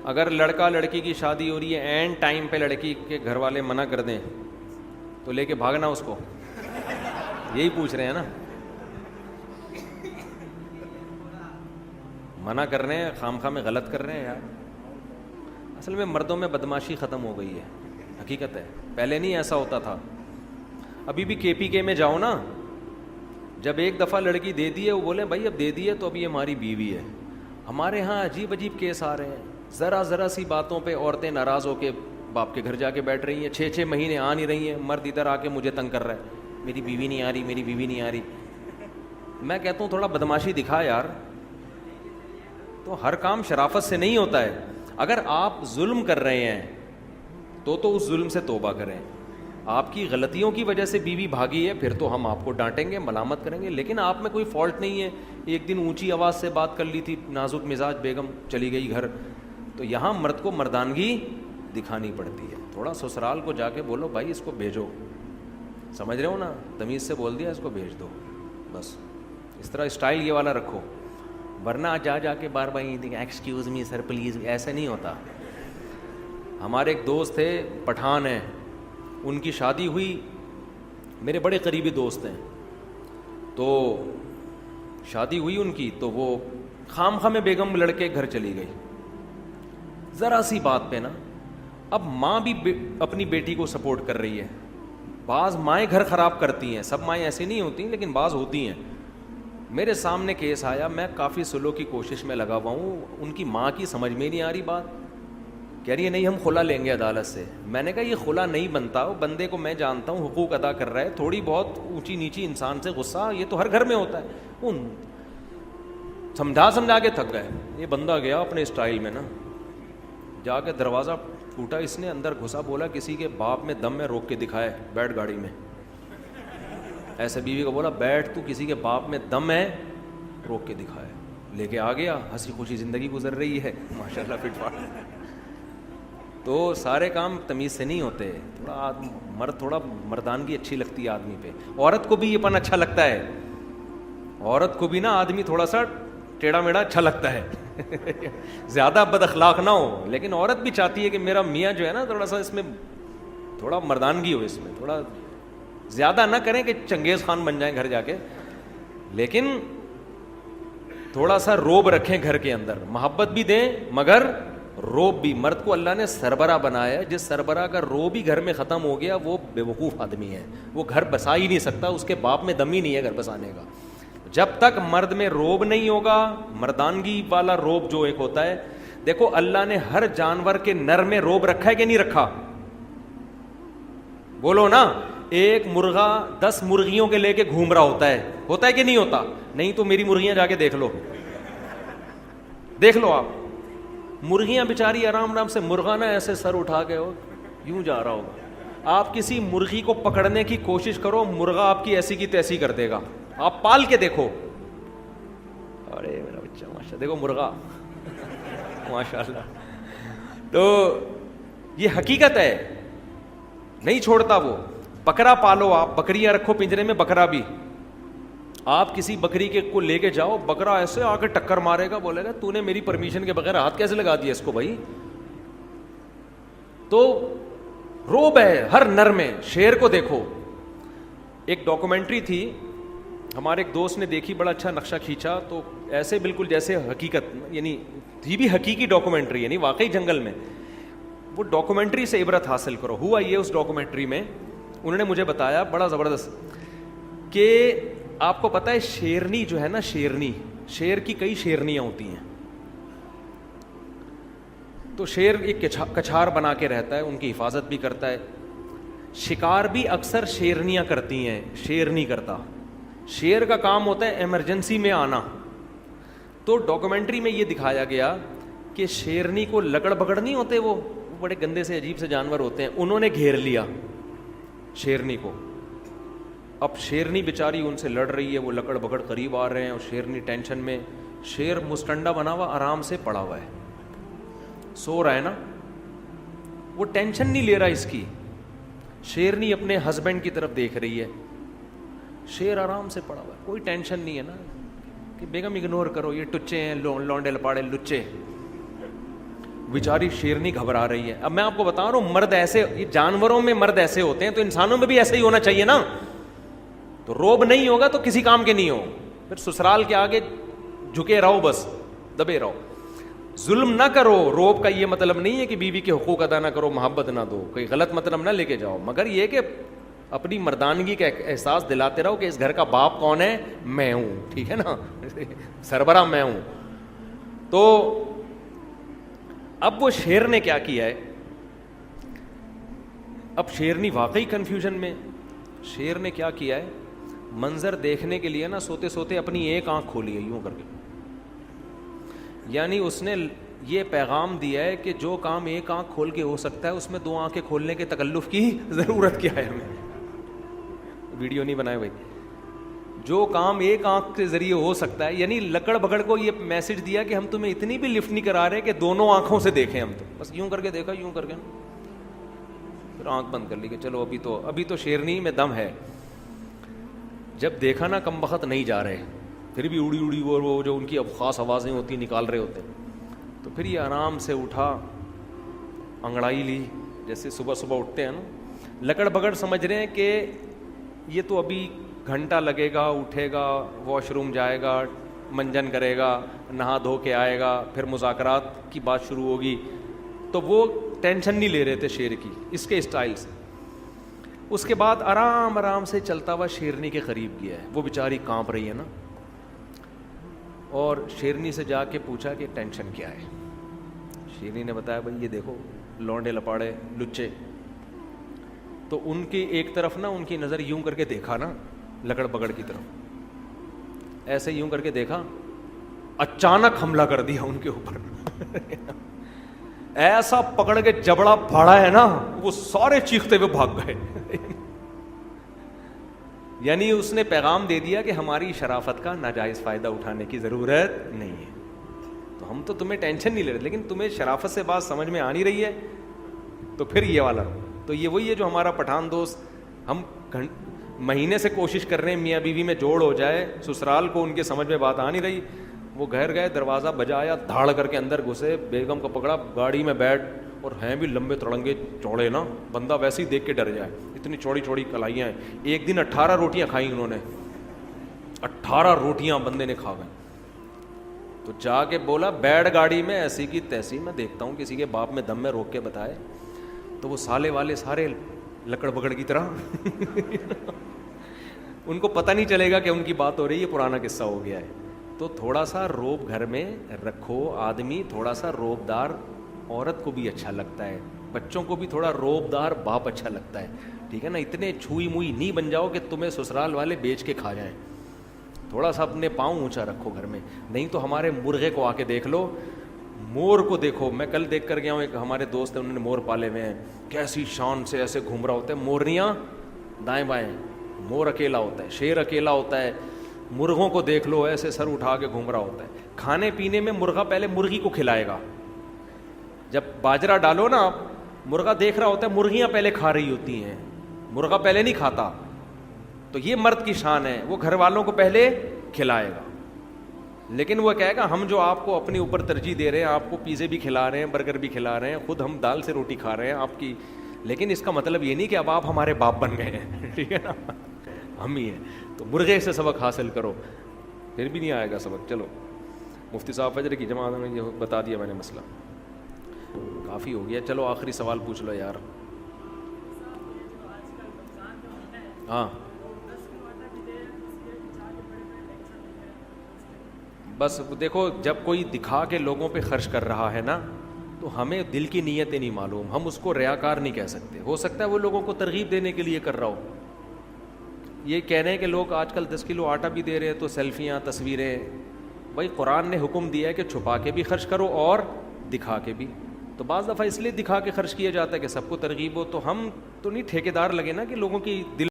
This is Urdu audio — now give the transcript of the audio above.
اگر لڑکا لڑکی کی شادی ہو رہی ہے، اینڈ ٹائم پہ لڑکی کے گھر والے منع کر دیں تو لے کے بھاگنا اس کو، یہی پوچھ رہے ہیں نا. منع کر رہے ہیں، خام خواہ میں غلط کر رہے ہیں یار. اصل میں مردوں میں بدماشی ختم ہو گئی ہے، حقیقت ہے. پہلے نہیں ایسا ہوتا تھا. ابھی بھی کے پی کے میں جاؤ نا، جب ایک دفعہ لڑکی دے دی ہے وہ بولے بھائی اب دے دی ہے تو اب یہ ہماری بیوی ہے. ہمارے ہاں عجیب عجیب کیس آ رہے ہیں. ذرا سی باتوں پہ عورتیں ناراض ہو کے باپ کے گھر جا کے بیٹھ رہی ہیں. 6 مہینے آ نہیں رہی ہیں، مرد ادھر آ کے مجھے تنگ کر رہا ہے، میری بیوی نہیں آ رہی، میری بیوی نہیں آ رہی. میں کہتا ہوں تھوڑا بدماشی دکھا یار. تو ہر کام شرافت سے نہیں ہوتا ہے. اگر آپ ظلم کر رہے ہیں تو اس ظلم سے توبہ کریں. آپ کی غلطیوں کی وجہ سے بیوی بھاگی ہے، پھر تو ہم آپ کو ڈانٹیں گے، ملامت کریں گے، لیکن آپ میں کوئی فالٹ نہیں ہے. ایک دن اونچی آواز سے بات کر لی تھی، نازک مزاج بیگم چلی گئی گھر. تو یہاں مرد کو مردانگی دکھانی پڑتی ہے. تھوڑا سسرال کو جا کے بولو بھائی اس کو بھیجو، سمجھ رہے ہو نا، تمیز سے بول دیا اس کو بھیج دو، بس اس طرح اسٹائل یہ والا رکھو. ورنہ جا کے بار بار ایکسکیوز می سر پلیز، ایسا نہیں ہوتا. ہمارے ایک دوست تھے، پٹھان ہیں، ان کی شادی ہوئی، میرے بڑے قریبی دوست ہیں. تو شادی ہوئی ان کی، تو وہ خام خواہ میں بیگم لڑکے گھر چلی گئی ذرا سی بات پہ نا. اب ماں بھی اپنی بیٹی کو سپورٹ کر رہی ہے. بعض مائیں گھر خراب کرتی ہیں، سب مائیں ایسی نہیں ہوتی لیکن بعض ہوتی ہیں. میرے سامنے کیس آیا، میں کافی سلو کی کوشش میں لگا ہوا ہوں. ان کی ماں کی سمجھ میں نہیں آ رہی بات، کہہ رہی ہے نہیں ہم خلا لیں گے عدالت سے. میں نے کہا یہ خلا نہیں بنتا، وہ بندے کو میں جانتا ہوں حقوق ادا کر رہا ہے، تھوڑی بہت اونچی نیچی انسان سے غصہ یہ تو ہر گھر میں ہوتا ہے. سمجھا کے تھک گئے. یہ بندہ گیا اپنے اسٹائل میں نا، جا کے دروازہ ٹوٹا، اس نے اندر گھسا، بولا کسی کے باپ میں دم میں روک کے دکھائے، بیٹھ گاڑی میں. ایسے بیوی کو بولا بیٹھ، تو کسی کے باپ میں دم ہے روک کے دکھائے. لے کے آ گیا، ہنسی خوشی زندگی گزر رہی ہے ماشاءاللہ فٹ فاٹ. تو سارے کام تمیز سے نہیں ہوتے. تھوڑا مردانگی اچھی لگتی ہے آدمی پہ. عورت کو بھی یہ پن اچھا لگتا ہے، عورت کو بھی نا آدمی تھوڑا سا ٹیڑھا میڑھا اچھا لگتا ہے. زیادہ بد اخلاق نہ ہو، لیکن عورت بھی چاہتی ہے کہ میرا میاں جو ہے نا تھوڑا سا اس میں تھوڑا مردانگی ہو، اس میں تھوڑا زیادہ نہ کریں کہ چنگیز خان بن جائیں گھر جا کے، لیکن تھوڑا سا روب رکھیں گھر کے اندر. محبت بھی دیں مگر روب بھی. مرد کو اللہ نے سربراہ بنایا ہے، جس سربراہ کا روب ہی گھر میں ختم ہو گیا وہ بے وقوف آدمی ہے، وہ گھر بسا ہی نہیں سکتا، اس کے باپ میں دم ہی نہیں ہے گھر بسانے کا. جب تک مرد میں روب نہیں ہوگا، مردانگی والا روب جو ایک ہوتا ہے، دیکھو اللہ نے ہر جانور کے نر میں روب رکھا ہے کہ نہیں رکھا؟ بولو نا. ایک مرغا 10 مرغیوں کے لے کے گھوم رہا ہوتا ہے کہ نہیں ہوتا؟ نہیں تو میری مرغیاں جا کے دیکھ لو آپ. مرغیاں بیچاری آرام سے، مرغا نا ایسے سر اٹھا کے یوں جا رہا ہوگا. آپ کسی مرغی کو پکڑنے کی کوشش کرو، مرغا آپ کی ایسی کی تیسی کر دے گا. آپ پال کے دیکھو، ارے میرا بچہ ماشاء، دیکھو مرغا ماشاءاللہ. تو یہ حقیقت ہے، نہیں چھوڑتا وہ. بکرا پالو، آپ بکریاں رکھو پنجرے میں، بکرا بھی. آپ کسی بکری کے کو لے کے جاؤ، بکرا ایسے آ کے ٹکر مارے گا، بولے گا تو نے میری پرمیشن کے بغیر ہاتھ کیسے لگا دیا اس کو بھائی. تو روب ہے ہر نر میں. شیر کو دیکھو، ایک ڈاکومنٹری تھی ہمارے ایک دوست نے دیکھی، بڑا اچھا نقشہ کھینچا، تو ایسے بالکل جیسے حقیقت، یعنی تھی بھی حقیقی ڈاکومنٹری، یعنی واقعی جنگل میں. وہ ڈاکومنٹری سے عبرت حاصل کرو. ہوا یہ اس ڈاکومنٹری میں انہوں نے مجھے بتایا بڑا زبردست کہ آپ کو پتہ ہے شیرنی جو ہے نا، شیر کی کئی شیرنیاں ہوتی ہیں. تو شیر ایک کچھار بنا کے رہتا ہے، ان کی حفاظت بھی کرتا ہے. شکار بھی اکثر شیرنیاں کرتی ہیں، شیر نہیں کرتا. شیر کا کام ہوتا ہے ایمرجنسی میں آنا. تو ڈاکومنٹری میں یہ دکھایا گیا کہ شیرنی کو لکڑ بکڑ نہیں ہوتے، وہ بڑے گندے سے عجیب سے جانور ہوتے ہیں، انہوں نے گھیر لیا شیرنی کو. اب شیرنی بیچاری ان سے لڑ رہی ہے، وہ لکڑ بکڑ قریب آ رہے ہیں اور شیرنی ٹینشن میں. شیر مستنڈا بنا ہوا آرام سے پڑا ہوا ہے، سو رہا ہے نا، وہ ٹینشن نہیں لے رہا اس کی. شیرنی اپنے ہسبینڈ کی طرف دیکھ رہی ہے، شیر آرام سے پڑا ہوا ہے، کوئی ٹینشن نہیں ہے نا کہ بیگم اگنور کرو، یہ ٹچے ہیں، لونڈے لپاڑے لچے. بیچاری شیرنی گھبرا رہی ہے. اب میں آپ کو بتا رہا ہوں مرد ایسے, جانوروں میں مرد ایسے ہوتے ہیں تو انسانوں میں بھی ایسے ہی ہونا چاہیے نا. تو روب نہیں ہوگا تو کسی کام کے نہیں ہو, پھر سسرال کے آگے جھکے رہو, بس دبے رہو. ظلم نہ کرو. روب کا یہ مطلب نہیں ہے کہ بیوی کے حقوق ادا نہ کرو, محبت نہ دو, کوئی غلط مطلب نہ لے کے جاؤ, مگر یہ کہ اپنی مردانگی کا احساس دلاتے رہو کہ اس گھر کا باپ کون ہے, میں ہوں, ٹھیک ہے نا, سربراہ میں ہوں. تو اب وہ شیر نے کیا کیا ہے, اب شیرنی واقعی کنفیوژن میں. شیر نے کیا کیا ہے, منظر دیکھنے کے لیے نا سوتے سوتے اپنی ایک آنکھ کھولی ہے یوں کر کے. یعنی اس نے یہ پیغام دیا ہے کہ جو کام ایک آنکھ کھول کے ہو سکتا ہے اس میں دو آنکھیں کھولنے کے تکلف کی ضرورت کیا ہے. ہمیں ویڈیو نہیں بنائے بھائی. جو کام ایک آنکھ کے ذریعے ہو سکتا ہے, یعنی لکڑ بگڑ کو یہ میسج دیا کہ ہم تمہیں اتنی بھی لفٹ نہیں کرا رہے کہ دونوں آنکھوں سے دیکھیں ہم, تو بس یوں کر کے دیکھا, یوں کر کے پھر آنکھ بند کر لی کہ چلو ابھی تو شیرنی میں دم ہے. جب دیکھا نا کم بخت نہیں جا رہے, پھر بھی اڑی اڑی وہ جو ان کی اب خاص آوازیں ہوتی نکال رہے ہوتے, تو پھر یہ آرام سے اٹھا, انگڑائی لی, جیسے صبح صبح اٹھتے ہیں نا. لکڑ بگڑ سمجھ رہے ہیں کہ یہ تو ابھی گھنٹہ لگے گا, اٹھے گا, واش روم جائے گا, منجن کرے گا, نہا دھو کے آئے گا, پھر مذاکرات کی بات شروع ہوگی. تو وہ ٹینشن نہیں لے رہے تھے شیر کی, اس کے اسٹائل سے. اس کے بعد آرام آرام سے چلتا ہوا شیرنی کے قریب گیا ہے. وہ بیچاری کانپ رہی ہے نا, اور شیرنی سے جا کے پوچھا کہ ٹینشن کیا ہے. شیرنی نے بتایا بھائی یہ دیکھو لونڈے لپاڑے لچے. تو ان کی ایک طرف نا ان کی نظر یوں کر کے دیکھا نا لکڑ بگڑ کی طرف, ایسے یوں کر کے دیکھا, اچانک حملہ کر دیا ان کے اوپر. ایسا پکڑ کے جبڑا پھاڑا ہے نا, وہ سارے چیختے ہوئے بھاگ گئے. یعنی اس نے پیغام دے دیا کہ ہماری شرافت کا ناجائز فائدہ اٹھانے کی ضرورت نہیں ہے. تو ہم تو تمہیں ٹینشن نہیں لے رہے, لیکن تمہیں شرافت سے بات سمجھ میں آ نہیں رہی ہے, تو پھر یہ والا. تو یہ وہی ہے جو ہمارا پٹھان دوست, ہم مہینے سے کوشش کر رہے ہیں میاں بیوی میں جوڑ ہو جائے, سسرال کو ان کے سمجھ میں بات آ نہیں رہی. وہ گھر گئے, دروازہ بجایا, دھاڑ کر کے اندر گھسے, بیگم کو پکڑا, گاڑی میں بیٹھ, اور ہیں بھی لمبے تڑنگے چوڑے نا, بندہ ویسے ہی دیکھ کے ڈر جائے, اتنی چوڑی چوڑی کلائیاں ہیں. ایک دن 18 روٹیاں کھائیں انہوں نے, 18 روٹیاں بندے نے کھا گئے. تو جا کے بولا بیٹھ گاڑی میں, ایسی کی تیسی, میں دیکھتا ہوں کسی کے باپ میں دم میں روک کے بتائے. تو وہ سالے والے سارے لکڑ بگڑ کی طرح ان کو پتہ نہیں چلے گا کہ ان کی بات ہو رہی ہے, پرانا قصہ ہو گیا ہے. تو تھوڑا سا روب گھر میں رکھو. آدمی تھوڑا سا روبدار عورت کو بھی اچھا لگتا ہے, بچوں کو بھی تھوڑا روبدار باپ اچھا لگتا ہے, ٹھیک ہے نا. اتنے چھوئی موئی نہیں بن جاؤ کہ تمہیں سسرال والے بیچ کے کھا جائیں. تھوڑا سا اپنے پاؤں اونچا رکھو گھر میں. نہیں تو ہمارے مرغے کو آ کے دیکھ لو, مور کو دیکھو. میں کل دیکھ کر گیا ہوں, ایک ہمارے دوست ہیں انہوں نے مور پالے ہوئے ہیں, کیسی شان سے ایسے گھوم رہا ہوتا ہے, مورنیاں دائیں بائیں, مور اکیلا ہوتا ہے, شیر اکیلا ہوتا ہے. مرغوں کو دیکھ لو ایسے سر اٹھا کے گھوم رہا ہوتا ہے. کھانے پینے میں مرغا پہلے مرغی کو کھلائے گا. جب باجرہ ڈالو نا, مرغا دیکھ رہا ہوتا ہے, مرغیاں پہلے کھا رہی ہوتی ہیں, مرغا پہلے نہیں کھاتا. تو یہ مرد کی شان ہے, وہ گھر والوں کو پہلے کھلائے گا. لیکن وہ کہے گا ہم جو آپ کو اپنے اوپر ترجیح دے رہے ہیں, آپ کو پیزے بھی کھلا رہے ہیں, برگر بھی کھلا رہے ہیں, خود ہم دال سے روٹی کھا رہے ہیں آپ کی, لیکن اس کا مطلب یہ نہیں کہ اب آپ ہمارے باپ بن گئے ہیں, ٹھیک ہے نا, ہم ہی ہیں. تو مرغے سے سبق حاصل کرو, پھر بھی نہیں آئے گا سبق. چلو مفتی صاحب فجر کی جماعت میں یہ بتا دیا میں نے مسئلہ, کافی ہو گیا. چلو آخری سوال پوچھ لو یار. ہاں بس دیکھو, جب کوئی دکھا کے لوگوں پہ خرچ کر رہا ہے نا, تو ہمیں دل کی نیتیں نہیں معلوم, ہم اس کو ریاکار نہیں کہہ سکتے. ہو سکتا ہے وہ لوگوں کو ترغیب دینے کے لیے کر رہا ہو. یہ کہہ رہے ہیں کہ لوگ آج کل 10 کلو آٹا بھی دے رہے ہیں تو سیلفیاں تصویریں. بھائی قرآن نے حکم دیا ہے کہ چھپا کے بھی خرچ کرو اور دکھا کے بھی. تو بعض دفعہ اس لیے دکھا کے خرچ کیا جاتا ہے کہ سب کو ترغیب ہو. تو ہم تو نہیں ٹھیکیدار لگے نا کہ لوگوں کی دل